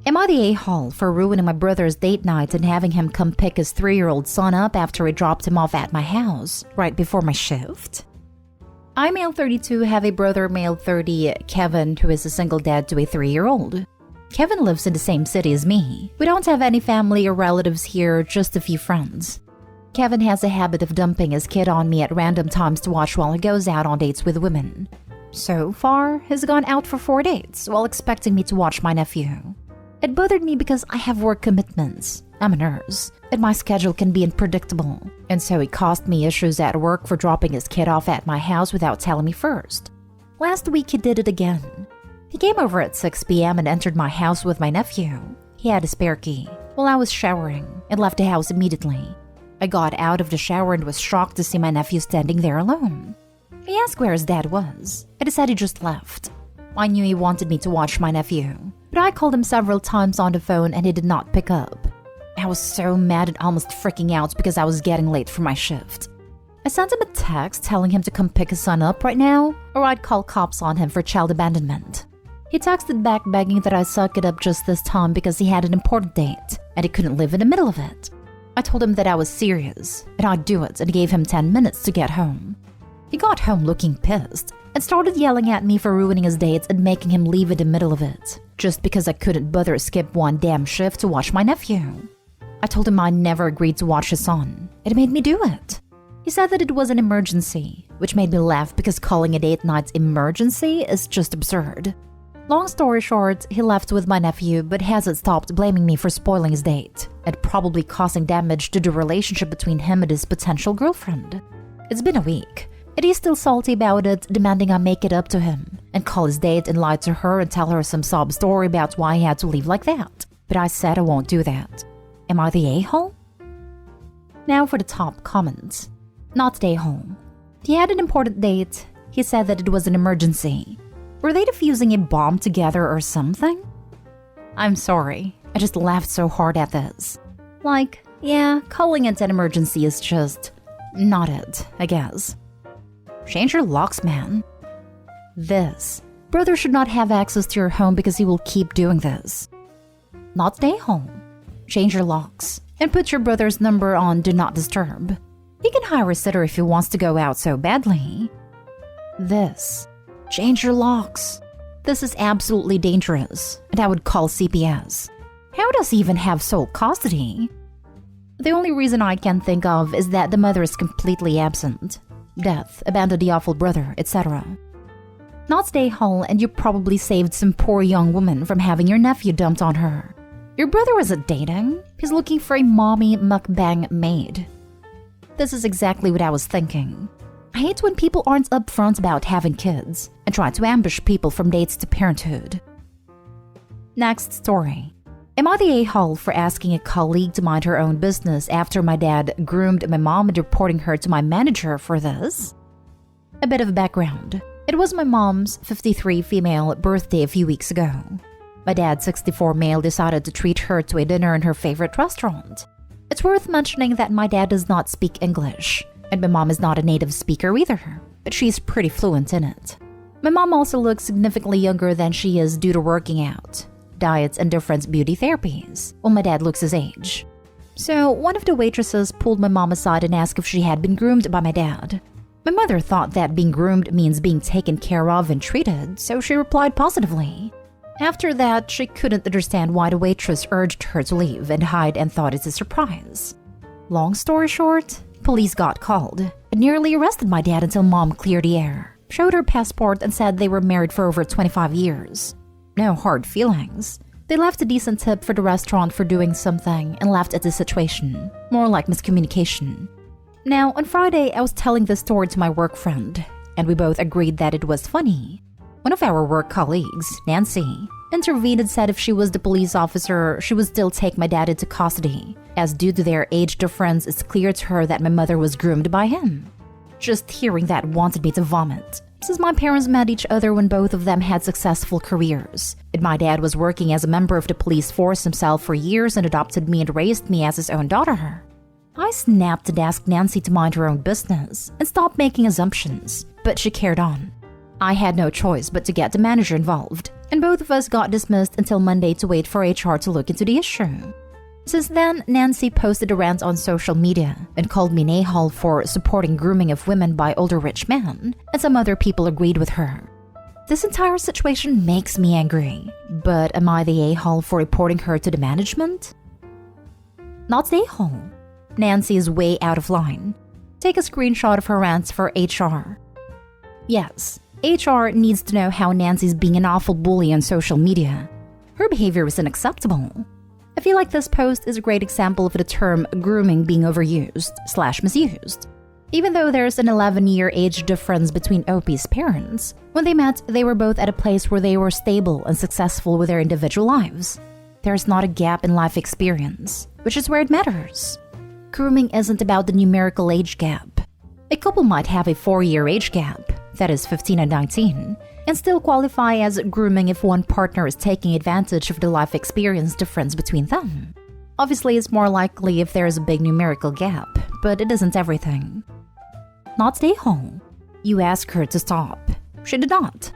Am I the a-hole for ruining my brother's date night and having him come pick his 3-year-old son up after I dropped him off at my house right before my shift? I, male 32, have a brother, male 30, Kevin, who is a single dad to a 3-year-old. Kevin lives in the same city as me. We don't have any family or relatives here, just a few friends. Kevin has a habit of dumping his kid on me at random times to watch while he goes out on dates with women. So far, he's gone out for 4 dates while expecting me to watch my nephew. It bothered me because I have work commitments. I'm a nurse, and my schedule can be unpredictable. And so it caused me issues at work for dropping his kid off at my house without telling me first. Last week he did it again. He came over at 6 p.m. and entered my house with my nephew. He had a spare key while I was showering and left the house immediately. I got out of the shower and was shocked to see my nephew standing there alone. I asked where his dad was, and he said he just left. I knew he wanted me to watch my nephew, but I called him several times on the phone and he did not pick up. I was so mad and almost freaking out because I was getting late for my shift. I sent him a text telling him to come pick his son up right now, or I'd call cops on him for child abandonment. He texted back begging that I suck it up just this time because he had an important date and he couldn't live in the middle of it. I told him that I was serious and I'd do it and gave him 10 minutes to get home. He got home looking pissed and started yelling at me for ruining his dates and making him leave in the middle of it, just because I couldn't bother to skip one damn shift to watch my nephew. I told him I never agreed to watch his son. It made me do it. He said that it was an emergency, which made me laugh because calling a date night emergency is just absurd. Long story short, he left with my nephew but hasn't stopped blaming me for spoiling his date and probably causing damage to the relationship between him and his potential girlfriend. It's been a week, and he's still salty about it, demanding I make it up to him and call his date and lie to her and tell her some sob story about why he had to leave like that. But I said I won't do that. Am I the a-hole? Now for the top comments. Not the a-hole. He had an important date. He said that it was an emergency. Were they defusing a bomb together or something? I'm sorry. I just laughed so hard at this. Like, yeah, calling it an emergency is just not it, I guess. Change your locks, man. This. Brother should not have access to your home because he will keep doing this. Not stay home. Change your locks and put your brother's number on Do Not Disturb. He can hire a sitter if he wants to go out so badly. This. Change your locks. This is absolutely dangerous, and I would call CPS. How does he even have sole custody? The only reason I can think of is that the mother is completely absent. Death, abandoned the awful brother, etc. Not stay home, and you probably saved some poor young woman from having your nephew dumped on her. Your brother isn't dating. He's looking for a mommy mukbang maid. This is exactly what I was thinking. I hate when people aren't upfront about having kids and try to ambush people from dates to parenthood. Next story. Am I the a-hole for asking a colleague to mind her own business after my dad groomed my mom and reporting her to my manager for this? A bit of background. It was my mom's 53 female birthday a few weeks ago. My dad, 64 male, decided to treat her to a dinner in her favorite restaurant. It's worth mentioning that my dad does not speak English, and my mom is not a native speaker either, but she's pretty fluent in it. My mom also looks significantly younger than she is due to working out, diets, and different beauty therapies, while my dad looks his age. So one of the waitresses pulled my mom aside and asked if she had been groomed by my dad. My mother thought that being groomed means being taken care of and treated, so she replied positively. After that, she couldn't understand why the waitress urged her to leave and hide and thought it's a surprise. Long story short, police got called and nearly arrested my dad until mom cleared the air, showed her passport, and said they were married for over 25 years. No hard feelings. They left a decent tip for the restaurant for doing something and laughed at the situation, more like miscommunication. Now, on Friday, I was telling this story to my work friend, and we both agreed that it was funny. One of our work colleagues, Nancy, intervened and said if she was the police officer, she would still take my dad into custody, as due to their age difference, it's clear to her that my mother was groomed by him. Just hearing that wanted me to vomit, since my parents met each other when both of them had successful careers, and my dad was working as a member of the police force himself for years and adopted me and raised me as his own daughter. I snapped and asked Nancy to mind her own business and stop making assumptions, but she carried on. I had no choice but to get the manager involved, and both of us got dismissed until Monday to wait for HR to look into the issue. Since then, Nancy posted a rant on social media and called me an a-hole for supporting grooming of women by older rich men, and some other people agreed with her. This entire situation makes me angry, but am I the a-hole for reporting her to the management? Not the a-hole. Nancy is way out of line. Take a screenshot of her rants for HR. Yes, HR needs to know how Nancy's being an awful bully on social media. Her behavior is unacceptable. I feel like this post is a great example of the term grooming being overused/misused. Even though there's an 11-year age difference between OP's parents, when they met, they were both at a place where they were stable and successful with their individual lives. There's not a gap in life experience, which is where it matters. Grooming isn't about the numerical age gap. A couple might have a 4-year age gap, that is 15 and 19, and still qualify as grooming if one partner is taking advantage of the life experience difference between them. Obviously, it's more likely if there is a big numerical gap, but it isn't everything. Not stay home. You ask her to stop. She did not.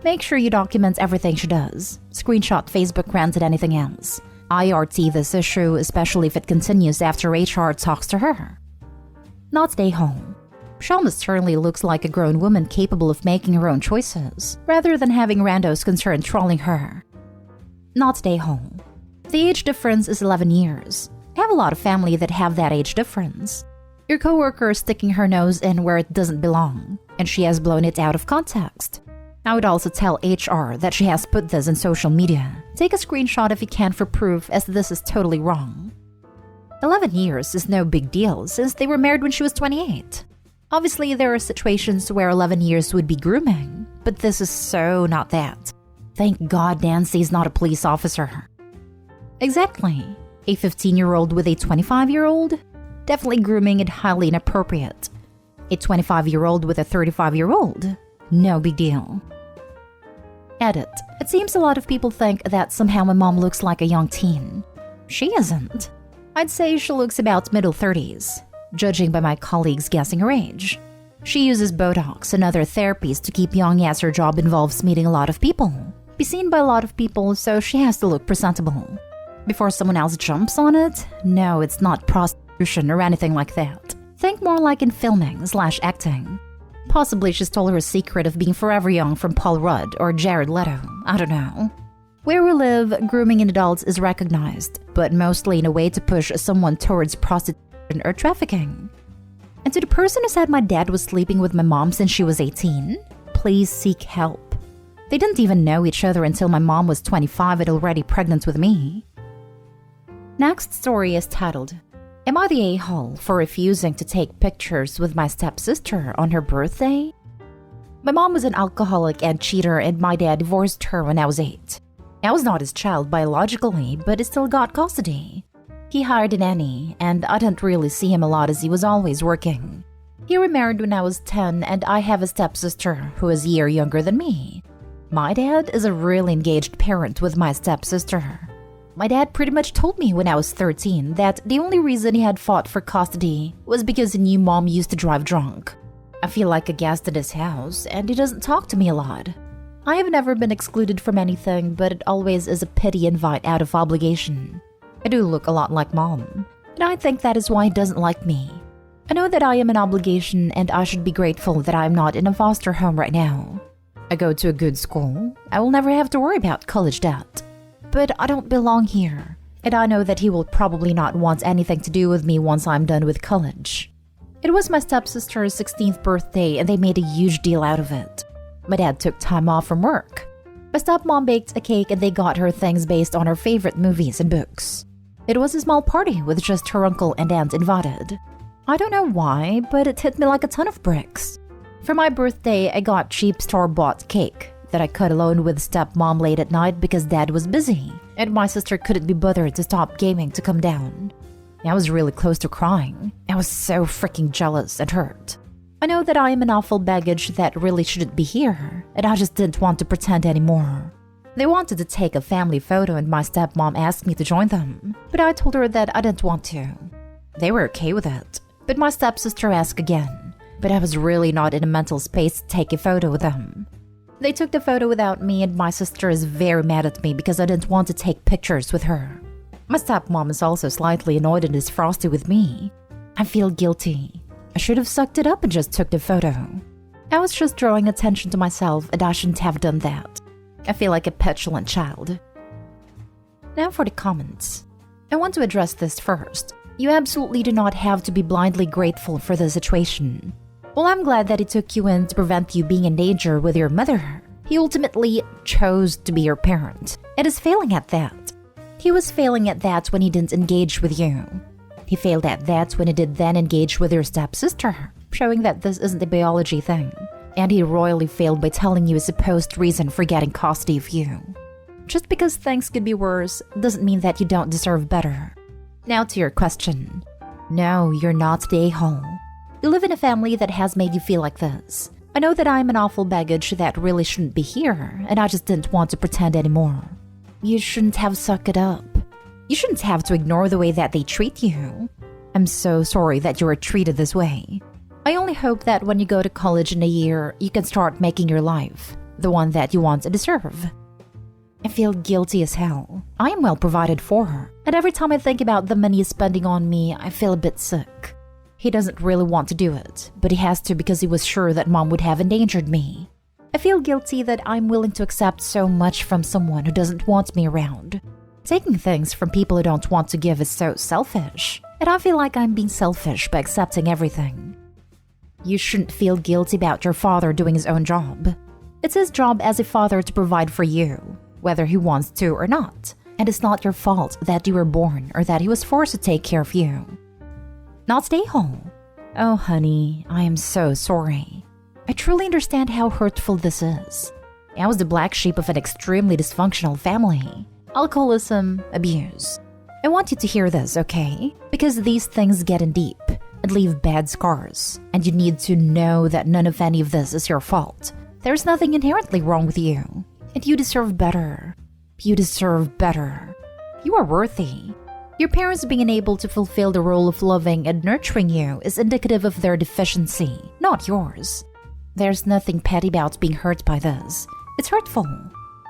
Make sure you document everything she does. Screenshot Facebook rant and anything else. IRT this issue, especially if it continues after HR talks to her. Not stay home. Shalma certainly looks like a grown woman capable of making her own choices, rather than having randos concerned trolling her. Not stay home. The age difference is 11 years. I have a lot of family that have that age difference. Your coworker is sticking her nose in where it doesn't belong, and she has blown it out of context. I would also tell HR that she has put this on social media. Take a screenshot if you can for proof, as this is totally wrong. 11 years is no big deal since they were married when she was 28. Obviously, there are situations where 11 years would be grooming, but this is so not that. Thank God Nancy's not a police officer. Exactly. A 15-year-old with a 25-year-old? Definitely grooming and highly inappropriate. A 25-year-old with a 35-year-old? No big deal. Edit. It seems a lot of people think that somehow my mom looks like a young teen. She isn't. I'd say she looks about middle 30s, judging by my colleagues guessing her age. She uses Botox and other therapies to keep young as her job involves meeting a lot of people, be seen by a lot of people, so she has to look presentable. Before someone else jumps on it, no, it's not prostitution or anything like that. Think more like in filming/acting. Possibly she stole her secret of being forever young from Paul Rudd or Jared Leto, I don't know. Where we live, grooming in adults is recognized, but mostly in a way to push someone towards prostitution or trafficking. And to the person who said my dad was sleeping with my mom since she was 18, please seek help. They didn't even know each other until my mom was 25 and already pregnant with me. Next story is titled, Am I the a-hole for refusing to take pictures with my stepsister on her birthday? My mom was an alcoholic and cheater, and my dad divorced her when I was 8. I was not his child biologically, but I still got custody. He hired a nanny, and I didn't really see him a lot as he was always working. He remarried when I was 10, and I have a stepsister who is a year younger than me. My dad is a really engaged parent with my stepsister. My dad pretty much told me when I was 13 that the only reason he had fought for custody was because he knew mom used to drive drunk. I feel like a guest at his house, and he doesn't talk to me a lot. I have never been excluded from anything, but it always is a pity invite out of obligation. I do look a lot like mom, and I think that is why he doesn't like me. I know that I am an obligation, and I should be grateful that I am not in a foster home right now. I go to a good school. I will never have to worry about college debt. But I don't belong here, and I know that he will probably not want anything to do with me once I'm done with college. It was my stepsister's 16th birthday, and they made a huge deal out of it. My dad took time off from work. My stepmom baked a cake, and they got her things based on her favorite movies and books. It was a small party with just her uncle and aunt invited. I don't know why, but it hit me like a ton of bricks. For my birthday, I got cheap store-bought cake that I cut alone with stepmom late at night because dad was busy, and my sister couldn't be bothered to stop gaming to come down. I was really close to crying. I was so freaking jealous and hurt. I know that I am an awful baggage that really shouldn't be here, and I just didn't want to pretend anymore. They wanted to take a family photo, and my stepmom asked me to join them, but I told her that I didn't want to. They were okay with it, but my stepsister asked again, but I was really not in a mental space to take a photo with them. They took the photo without me, and my sister is very mad at me because I didn't want to take pictures with her. My stepmom is also slightly annoyed and is frosty with me. I feel guilty. I should have sucked it up and just took the photo. I was just drawing attention to myself, and I shouldn't have done that. I feel like a petulant child. Now for the comments. I want to address this first. You absolutely do not have to be blindly grateful for the situation. Well, I'm glad that he took you in to prevent you being in danger with your mother. He ultimately chose to be your parent, and is failing at that. He was failing at that when he didn't engage with you. He failed at that when he did then engage with your stepsister, showing that this isn't a biology thing. And he royally failed by telling you a supposed reason for getting custody of you. Just because things could be worse doesn't mean that you don't deserve better. Now to your question. No, you're not the a-hole. You live in a family that has made you feel like this. I know that I'm an awful baggage that really shouldn't be here, and I just didn't want to pretend anymore. You shouldn't have sucked it up. You shouldn't have to ignore the way that they treat you. I'm so sorry that you were treated this way. I only hope that when you go to college in a year, you can start making your life, the one that you want and deserve. I feel guilty as hell. I am well provided for, and every time I think about the money he's spending on me, I feel a bit sick. He doesn't really want to do it, but he has to because he was sure that Mom would have endangered me. I feel guilty that I'm willing to accept so much from someone who doesn't want me around. Taking things from people who don't want to give is so selfish, and I feel like I'm being selfish by accepting everything. You shouldn't feel guilty about your father doing his own job. It's his job as a father to provide for you, whether he wants to or not, and it's not your fault that you were born or that he was forced to take care of you. Not stay home. Oh, honey, I am so sorry. I truly understand how hurtful this is. I was the black sheep of an extremely dysfunctional family. Alcoholism, abuse. I want you to hear this, okay? Because these things get in deep and leave bad scars, and you need to know that none of any of this is your fault. There's nothing inherently wrong with you, and you deserve better. You deserve better. You are worthy. Your parents being unable to fulfill the role of loving and nurturing you is indicative of their deficiency, not yours. There's nothing petty about being hurt by this. It's hurtful.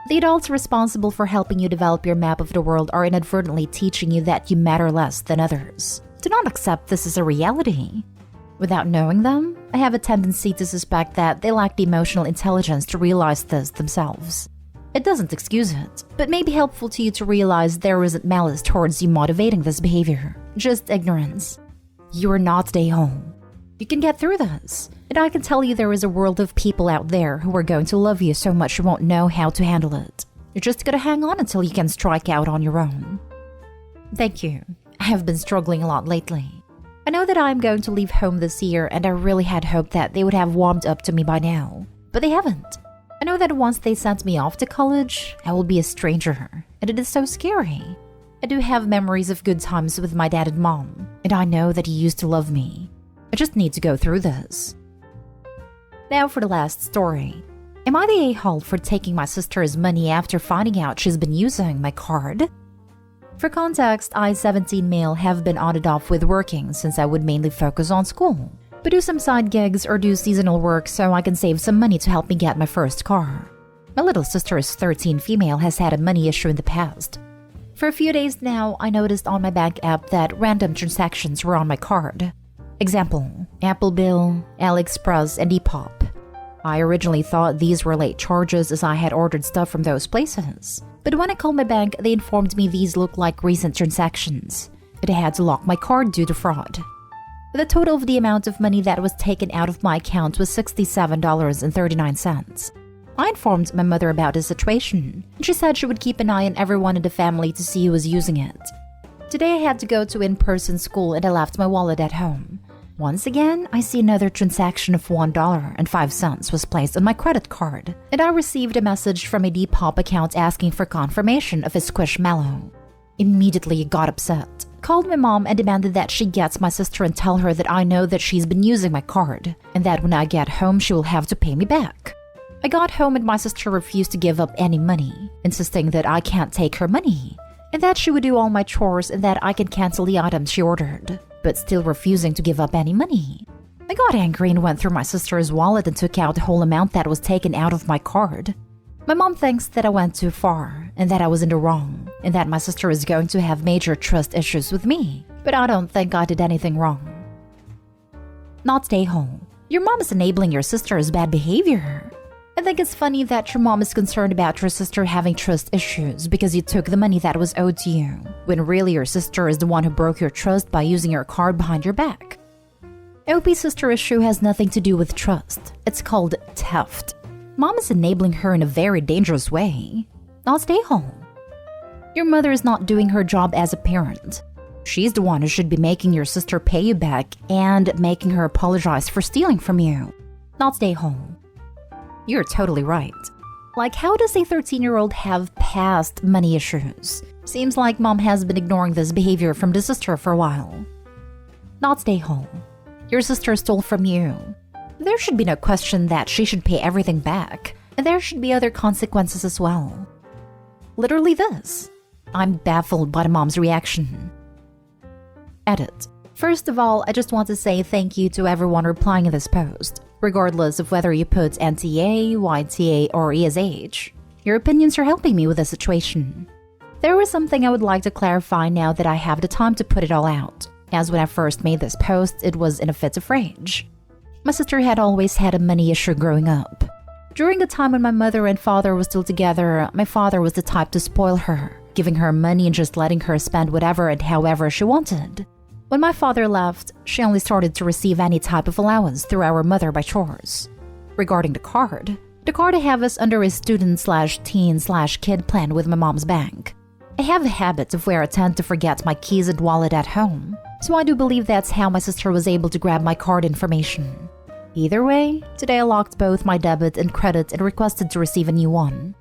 The adults responsible for helping you develop your map of the world are inadvertently teaching you that you matter less than others. Do not accept this as a reality. Without knowing them, I have a tendency to suspect that they lack the emotional intelligence to realize this themselves. It doesn't excuse it, but may be helpful to you to realize there isn't malice towards you motivating this behavior, just ignorance. You are not the a-hole. You can get through this, and I can tell you there is a world of people out there who are going to love you so much you won't know how to handle it. You're just gonna hang on until you can strike out on your own. Thank you. I have been struggling a lot lately. I know that I'm going to leave home this year, and I really had hoped that they would have warmed up to me by now, but they haven't. I know that once they sent me off to college, I will be a stranger, and it is so scary. I do have memories of good times with my dad and mom, and I know that he used to love me. I just need to go through this. Now for the last story. Am I the a-hole for taking my sister's money after finding out she's been using my card? For context, I, 17 male, have been on and off with working since I would mainly focus on school, but do some side gigs or do seasonal work so I can save some money to help me get my first car. My little sister's 13 female has had a money issue in the past. For a few days now, I noticed on my bank app that random transactions were on my card. Example, Apple Bill, AliExpress, and Depop. I originally thought these were late charges as I had ordered stuff from those places. But when I called my bank, they informed me these looked like recent transactions, and I had to lock my card due to fraud. The total of the amount of money that was taken out of my account was $67.39. I informed my mother about the situation, and she said she would keep an eye on everyone in the family to see who was using it. Today I had to go to in-person school and I left my wallet at home. Once again, I see another transaction of $1.05 was placed on my credit card, and I received a message from a Depop account asking for confirmation of a Squishmallow. Immediately got upset, called my mom and demanded that she gets my sister and tell her that I know that she's been using my card, and that when I get home she will have to pay me back. I got home and my sister refused to give up any money, insisting that I can't take her money, and that she would do all my chores and that I can cancel the items she ordered, but still refusing to give up any money. I got angry and went through my sister's wallet and took out the whole amount that was taken out of my card. My mom thinks that I went too far and that I was in the wrong and that my sister is going to have major trust issues with me, but I don't think I did anything wrong. Not stay home. Your mom is enabling your sister's bad behavior. I think it's funny that your mom is concerned about your sister having trust issues because you took the money that was owed to you, when really your sister is the one who broke your trust by using your card behind your back. OP's sister issue has nothing to do with trust. It's called theft. Mom is enabling her in a very dangerous way. Now stay home. Your mother is not doing her job as a parent. She's the one who should be making your sister pay you back and making her apologize for stealing from you. Not stay home. You're totally right. Like, how does a 13-year-old have past money issues? Seems like mom has been ignoring this behavior from the sister for a while. Not stay home. Your sister stole from you. There should be no question that she should pay everything back, and there should be other consequences as well. Literally this. I'm baffled by the mom's reaction. Edit. First of all, I just want to say thank you to everyone replying in this post, regardless of whether you put NTA, YTA, or ESH. Your opinions are helping me with the situation. There was something I would like to clarify now that I have the time to put it all out, as when I first made this post, it was in a fit of rage. My sister had always had a money issue growing up. During the time when my mother and father were still together, my father was the type to spoil her, giving her money and just letting her spend whatever and however she wanted. When my father left, she only started to receive any type of allowance through our mother by chores. Regarding the card I have is under a student/teen/kid plan with my mom's bank. I have a habit of where I tend to forget my keys and wallet at home, so I do believe that's how my sister was able to grab my card information. Either way, today I locked both my debit and credit and requested to receive a new one.